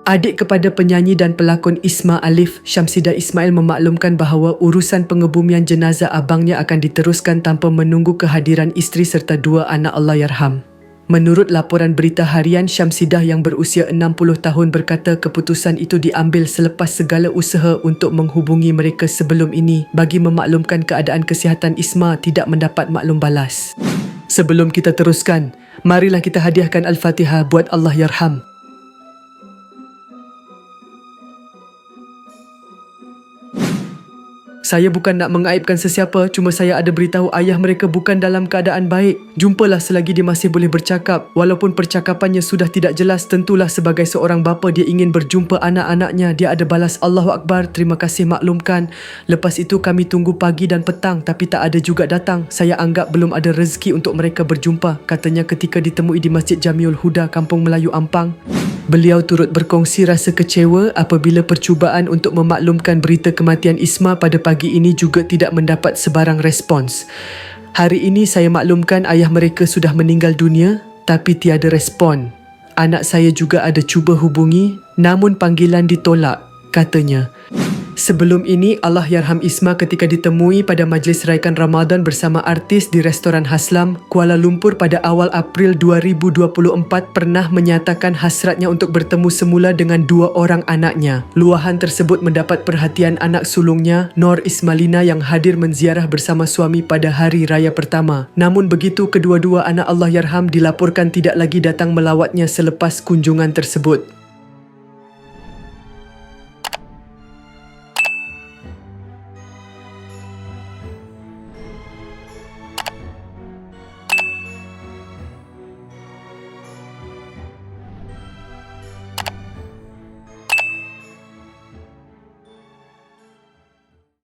Adik kepada penyanyi dan pelakon Isma Alif, Syamsidah Ismail memaklumkan bahawa urusan pengebumian jenazah abangnya akan diteruskan tanpa menunggu kehadiran isteri serta dua anak Allahyarham. Menurut laporan berita harian, Syamsidah yang berusia 60 tahun berkata keputusan itu diambil selepas segala usaha untuk menghubungi mereka sebelum ini bagi memaklumkan keadaan kesihatan Isma tidak mendapat maklum balas. Sebelum kita teruskan, marilah kita hadiahkan Al-Fatihah buat Allahyarham. Saya bukan nak mengaibkan sesiapa, cuma saya ada beritahu ayah mereka bukan dalam keadaan baik. Jumpalah selagi dia masih boleh bercakap. Walaupun percakapannya sudah tidak jelas, tentulah sebagai seorang bapa dia ingin berjumpa anak-anaknya. Dia ada balas Allahu Akbar, terima kasih maklumkan. Lepas itu kami tunggu pagi dan petang tapi tak ada juga datang. Saya anggap belum ada rezeki untuk mereka berjumpa, katanya ketika ditemui di Masjid Jamiul Huda, Kampung Melayu Ampang. Beliau turut berkongsi rasa kecewa apabila percubaan untuk memaklumkan berita kematian Isma pada pagi ini juga tidak mendapat sebarang respons. Hari ini saya maklumkan ayah mereka sudah meninggal dunia tapi tiada respon. Anak saya juga ada cuba hubungi namun panggilan ditolak, katanya. Sebelum ini, Allahyarham Isma ketika ditemui pada majlis raikan Ramadan bersama artis di restoran Haslam, Kuala Lumpur pada awal April 2024 pernah menyatakan hasratnya untuk bertemu semula dengan dua orang anaknya. Luahan tersebut mendapat perhatian anak sulungnya, Nor Ismailina, yang hadir menziarah bersama suami pada hari raya pertama. Namun begitu, kedua-dua anak Allahyarham dilaporkan tidak lagi datang melawatnya selepas kunjungan tersebut.